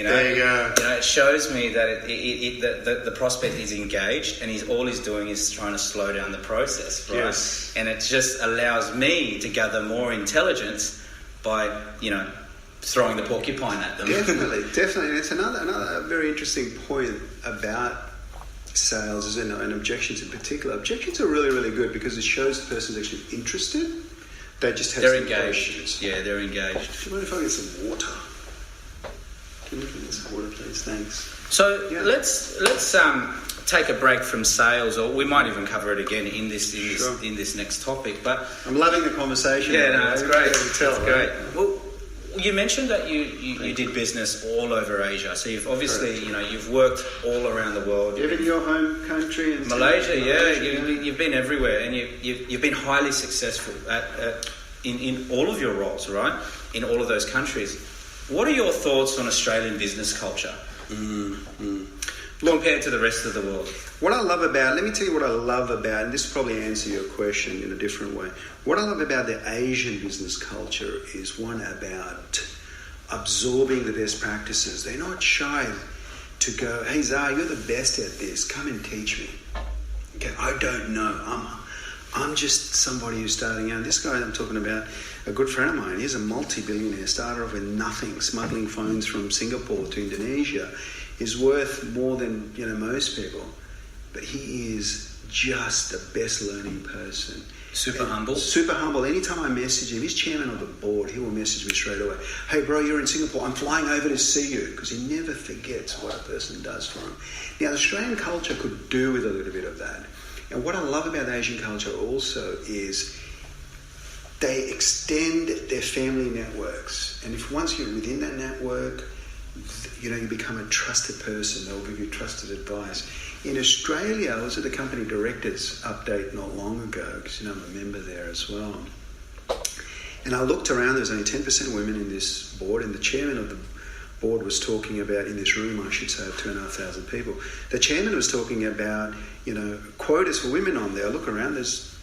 There you go. It shows me that the prospect is engaged, and all he's doing is trying to slow down the process, right? Yes. And it just allows me to gather more intelligence by, throwing the porcupine at them. Definitely. And it's another very interesting point about sales and objections in particular. Objections are really, really good because it shows the person's actually interested. They just have They're some engaged. questions. Yeah, they're engaged. Do you mind if I get some water? Can you give me some water, please? Thanks. So let's take a break from sales, or we might even cover it again in this next topic. But I'm loving the conversation. Yeah, no, it's great. It's great. Right? Well, you mentioned that you did business all over Asia. So you've obviously, you've worked all around the world. Even your home country, in Malaysia. You've been everywhere, and you've been highly successful in all of your roles, right? In all of those countries. What are your thoughts on Australian business culture compared to the rest of the world? Let me tell you what I love about, and this will probably answer your question in a different way. What I love about the Asian business culture is one about absorbing the best practices. They're not shy to go, hey Zah, you're the best at this, come and teach me. Okay, I don't know. I'm just somebody who's starting out. This guy I'm talking about, a good friend of mine, he's a multi-billionaire, started off with nothing, smuggling phones from Singapore to Indonesia. He's worth more than most people, but he is just the best learning person. Super humble. Anytime I message him, he's chairman of the board, he will message me straight away. Hey bro, you're in Singapore, I'm flying over to see you, because he never forgets what a person does for him. Now, the Australian culture could do with a little bit of that. And what I love about the Asian culture also is they extend their family networks. And if once you're within that network, you become a trusted person. They'll give you trusted advice. In Australia, I was at the company directors update not long ago, because I'm a member there as well. And I looked around, there was only 10% women in this board, and the chairman of the board was talking about, in this room I should say, of 2,500 people, the chairman was talking about, quotas for women on there. I look around, there's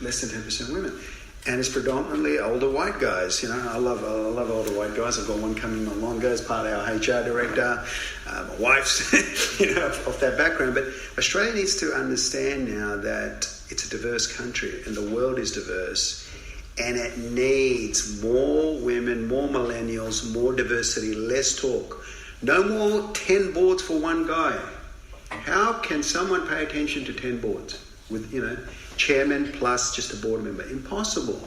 less than 10% women. And it's predominantly older white guys. I love older white guys. I've got one coming along, goes part of our HR director. My wife's, off that background. But Australia needs to understand now that it's a diverse country and the world is diverse, and it needs more women, more millennials, more diversity, less talk. No more 10 boards for one guy. How can someone pay attention to 10 boards with, chairman plus just a board member? Impossible,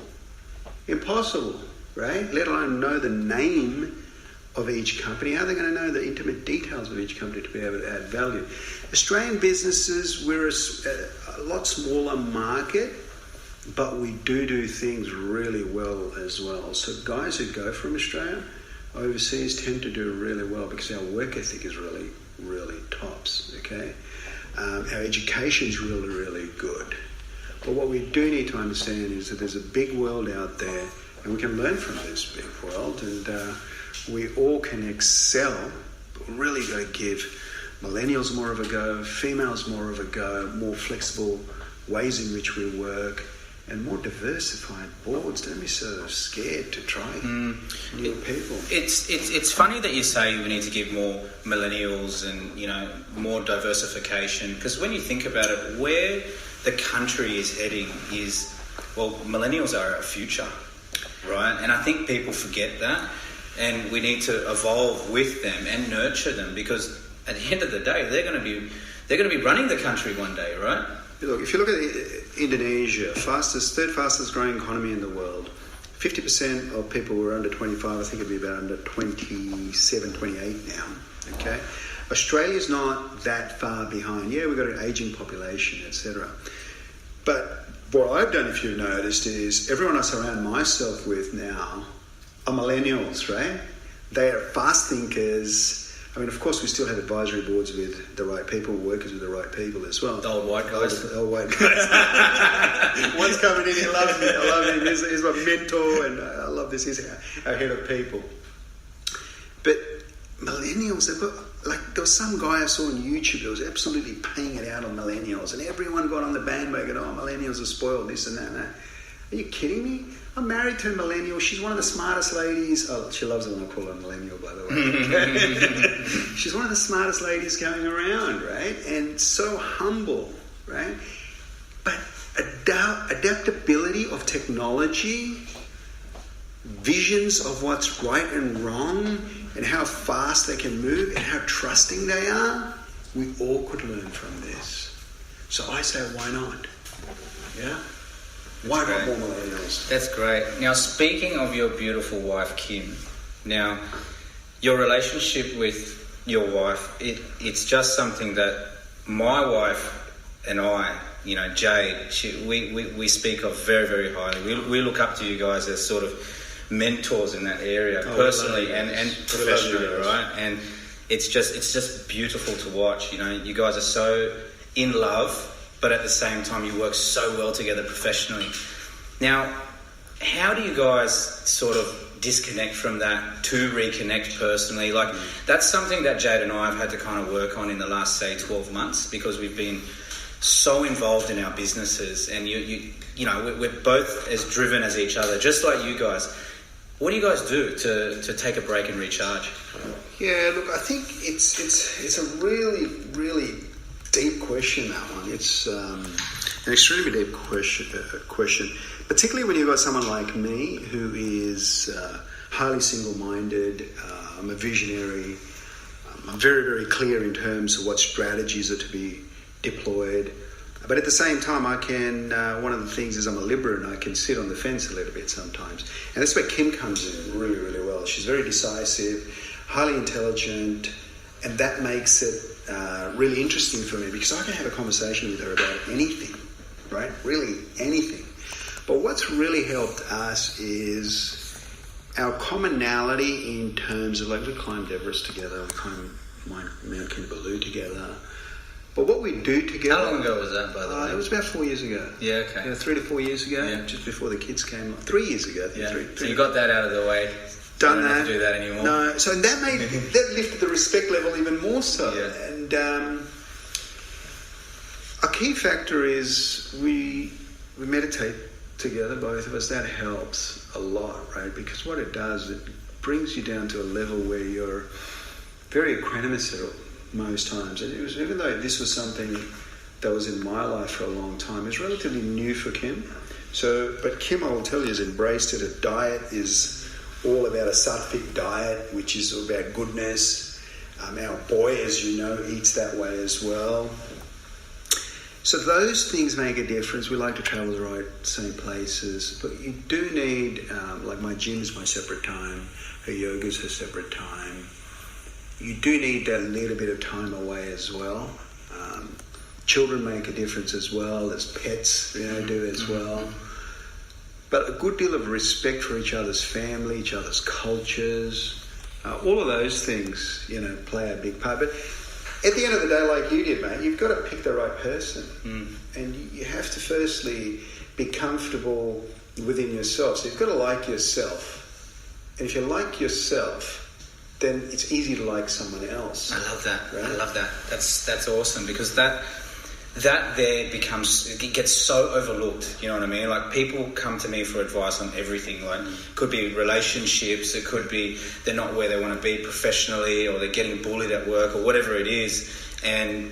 right? Let alone know the name of each company. How are they going to know the intimate details of each company to be able to add value? Australian businesses, we're a lot smaller market, but we do things really well as well. So guys who go from Australia overseas tend to do really well because our work ethic is really, really tops, okay? Our education is really, really good. But what we do need to understand is that there's a big world out there, and we can learn from this big world, and we all can excel, but we're really got to give millennials more of a go, females more of a go, more flexible ways in which we work, and more diversified boards. Don't be so scared to try new people. It's funny that you say we need to give more millennials and more diversification, because when you think about it, where the country is heading is, millennials are our future, right? And I think people forget that, and we need to evolve with them and nurture them, because at the end of the day, they're going to be running the country one day, right? Look, if you look at Indonesia, third fastest growing economy in the world, 50% of people were under 25. I think it'd be about under 27, 28 now. Okay, Australia's not that far behind. Yeah, we've got an aging population, etc. But what I've done, if you've noticed, is everyone I surround myself with now are millennials, right? They are fast thinkers. I mean, of course, we still have advisory boards with the right people, workers with the right people as well. The old white guys. The old white guys. One's coming in, he loves me. I love him. He's my mentor, and I love this. He's our head of people. But millennials, they've got, there was some guy I saw on YouTube that was absolutely paying it out on millennials, and everyone got on the bandwagon, millennials are spoiled, this and that and that. Are you kidding me? I'm married to a millennial. She's one of the smartest ladies. Oh, she loves it when I call her a millennial, by the way. She's one of the smartest ladies going around, right? And so humble, right? But adaptability of technology, visions of what's right and wrong, and how fast they can move, and how trusting they are, we all could learn from this. So I say, why not? Yeah? Why not more millennials? That's great. Now, speaking of your beautiful wife, Kim, now, your relationship with your wife, it's just something that my wife and I, Jade, we speak of very, very highly. We look up to you guys as sort of mentors in that area, personally and professionally, right? And it's just beautiful to watch. You guys are so in love, but at the same time you work so well together professionally. Now, how do you guys sort of disconnect from that to reconnect personally? Like, that's something that Jade and I have had to kind of work on in the last, say, 12 months, because we've been so involved in our businesses, and we're both as driven as each other, just like you guys. What do you guys do to take a break and recharge? Yeah, look, I think it's a really, really deep question, that one. It's an extremely deep question, particularly when you've got someone like me who is highly single-minded. I'm a visionary. I'm very, very clear in terms of what strategies are to be deployed. But at the same time, one of the things is I'm a liberal, and I can sit on the fence a little bit sometimes. And that's where Kim comes in really, really well. She's very decisive, highly intelligent, and that makes it really interesting for me, because I can have a conversation with her about anything, right? Really anything. But what's really helped us is our commonality in terms of, like, we climbed Everest together, we climbed Mount Kinnibaloo together. But what we do together... How long ago was that, by the way? It was about 4 years ago. Yeah, okay. 3 to 4 years ago, just before the kids came. 3 years ago, I think. Yeah. So you got that out of the way. Done you don't that. have to do that anymore. No, so that lifted the respect level even more so. Yeah. And a key factor is we meditate together, both of us. That helps a lot, right? Because what it does, it brings you down to a level where you're very equanimous most times. And it was, even though this was something that was in my life for a long time, it was relatively new for Kim. But Kim, I will tell you, has embraced it. A diet is all about a sattvic diet, which is about goodness. Our boy, as you know, eats that way as well. So those things make a difference. We like to travel the right same places, but you do need, like, my gym is my separate time, her yoga is her separate time. You do need that little bit of time away as well. Children make a difference as well, as pets, do as well. But a good deal of respect for each other's family, each other's cultures, all of those things, play a big part. But at the end of the day, like you did, mate, you've got to pick the right person. And you have to firstly be comfortable within yourself. So you've got to like yourself. And if you like yourself, then it's easy to like someone else. I love that. Right? I love that. That's awesome, because that there it gets so overlooked. You know what I mean? Like, people come to me for advice on everything. Like, it could be relationships, it could be they're not where they want to be professionally, or they're getting bullied at work, or whatever it is. And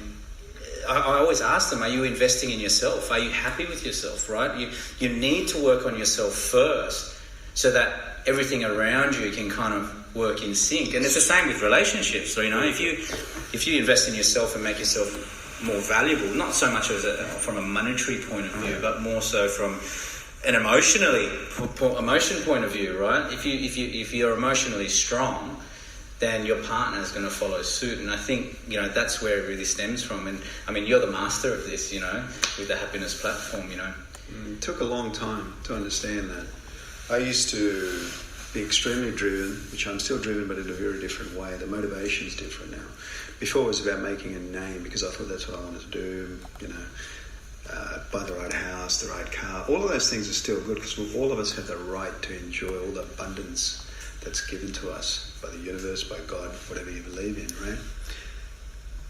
I always ask them, are you investing in yourself? Are you happy with yourself, right? You need to work on yourself first, so that everything around you can kind of work in sync. And it's the same with relationships. So, if you invest in yourself and make yourself more valuable, not so much from a monetary point of view, but more so from an emotion point of view, right? If you're emotionally strong, then your partner is going to follow suit. And I think, that's where it really stems from. And I mean, you're the master of this, with the happiness platform, It took a long time to understand that. I used to be extremely driven, which I'm still driven, but in a very different way. The motivation's different now. Before it was about making a name, because I thought that's what I wanted to do, buy the right house, the right car. All of those things are still good, because all of us have the right to enjoy all the abundance that's given to us by the universe, by God, whatever you believe in, right?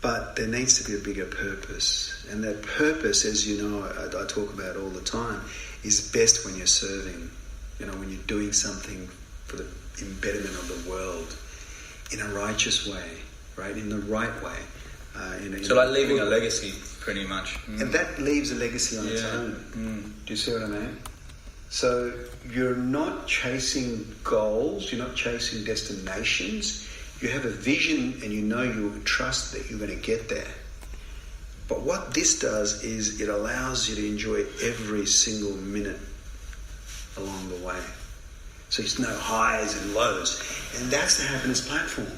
But there needs to be a bigger purpose. And that purpose, as you know, I talk about all the time, is best when you're serving, when you're doing something for the embetterment of the world in a righteous way, right? In the right way. So like leaving a legacy, pretty much. And that leaves a legacy on its own. Do you see what I mean? So you're not chasing goals, you're not chasing destinations. You have a vision and you trust that you're going to get there. But what this does is it allows you to enjoy every single minute along the way. So it's no highs and lows. And that's the happiness platform.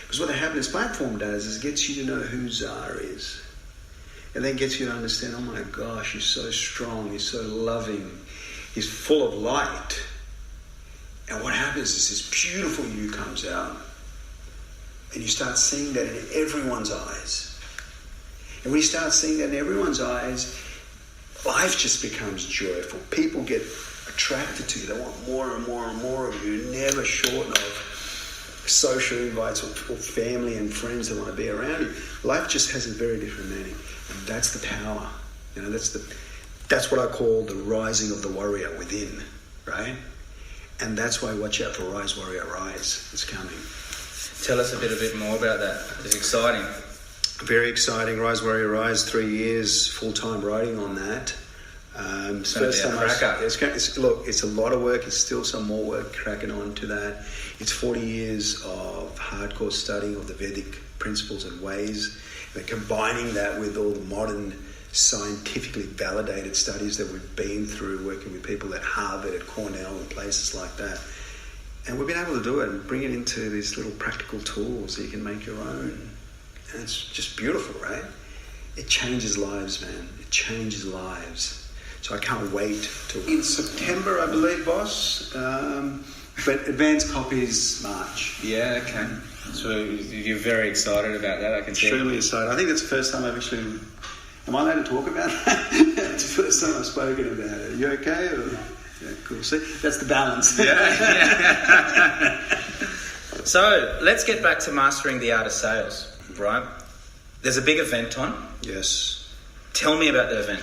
Because what the happiness platform does is gets you to know who Zara is. And then gets you to understand, oh my gosh, he's so strong, he's so loving, he's full of light. And what happens is this beautiful you comes out. And you start seeing that in everyone's eyes. And when you start seeing that in everyone's eyes, life just becomes joyful. People get attracted to you. They want more and more and more of you. You're never short of social invites or family and friends that want to be around you. Life just has a very different meaning. And that's the power. That's what I call the rising of the warrior within, right? And that's why watch out for Rise Warrior Rise. It's coming. Tell us a bit more about that. It's exciting. Very exciting. Rise Warrior Rise, 3 years full-time writing on that. First time it's a lot of work. It's still some more work cracking on to that. It's 40 years of hardcore studying of the Vedic principles and ways, and combining that with all the modern scientifically validated studies that we've been through working with people at Harvard, at Cornell and places like that. And we've been able to do it and bring it into these little practical tools that you can make your own. And it's just beautiful, right? It changes lives, man. It changes lives. So I can't wait to... In September, I believe, boss. But advanced copies, March. Yeah, okay. So you're very excited about that, I can see. Extremely excited. I think that's the first time I've actually... Am I allowed to talk about that? It's the first time I've spoken about it. Are you okay? Or... Yeah, cool. See, that's the balance. Yeah. So let's get back to mastering the art of sales, right? There's a big event on. Yes. Tell me about the event.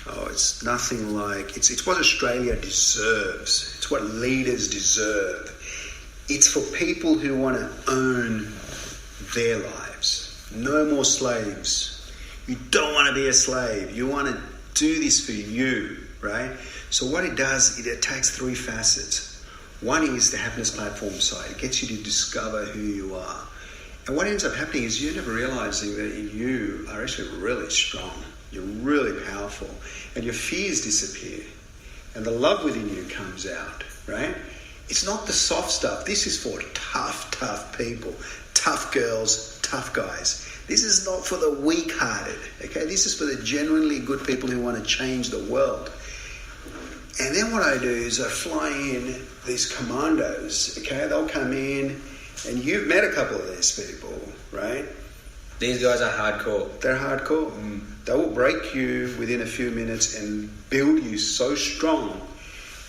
Oh, it's nothing like... It's what Australia deserves. It's what leaders deserve. It's for people who want to own their lives. No more slaves. You don't want to be a slave. You want to do this for you, right? So what it does, it attacks three facets. One is the happiness platform side. It gets you to discover who you are. And what ends up happening is you're never realizing that you are actually really strong. You're really powerful. And your fears disappear. And the love within you comes out, right? It's not the soft stuff. This is for tough people. Tough girls, tough guys. This is not for the weak-hearted, okay? This is for the genuinely good people who want to change the world. And then what I do is I fly in these commandos, okay? They'll come in, and you've met a couple of these people, right? These guys are hardcore. They're hardcore. They will break you within a few minutes and build you so strong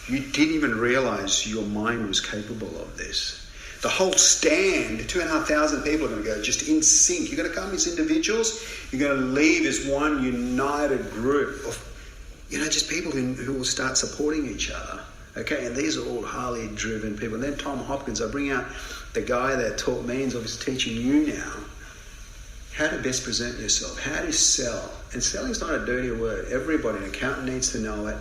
you didn't even realise your mind was capable of this. The whole stand, 2,500 people are going to go just in sync. You're going to come as individuals. You're going to leave as one united group of, just people who will start supporting each other. Okay, and these are all Harley-driven people. And then Tom Hopkins, I bring out the guy that taught me and is obviously teaching you now how to best present yourself, how to sell. And selling is not a dirty word. Everybody, an accountant needs to know it.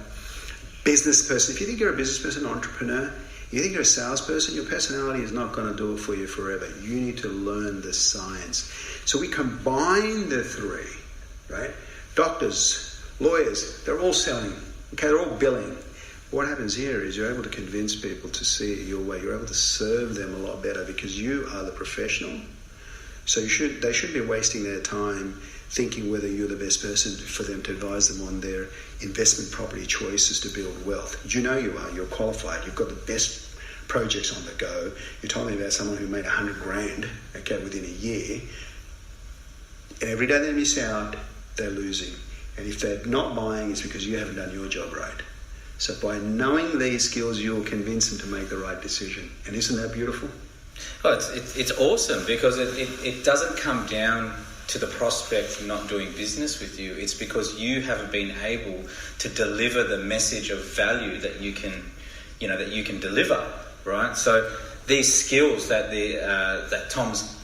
Business person, if you think you're a business person, an entrepreneur, you think you're a salesperson, your personality is not going to do it for you forever. You need to learn the science. So we combine the three, right? Doctors, lawyers, they're all selling. Okay, they're all billing. What happens here is you're able to convince people to see it your way. You're able to serve them a lot better because you are the professional. So they shouldn't be wasting their time thinking whether you're the best person for them to advise them on their investment property choices to build wealth. You know you are. You're qualified. You've got the best projects on the go. You told me about someone who made $100,000, okay, within a year. And every day they miss out, they're losing. And if they're not buying, it's because you haven't done your job right. So by knowing these skills, you'll convince them to make the right decision. And isn't that beautiful? Oh, it's awesome because it doesn't come down to the prospect not doing business with you, it's because you haven't been able to deliver the message of value that you can deliver, right? So these skills that Tom's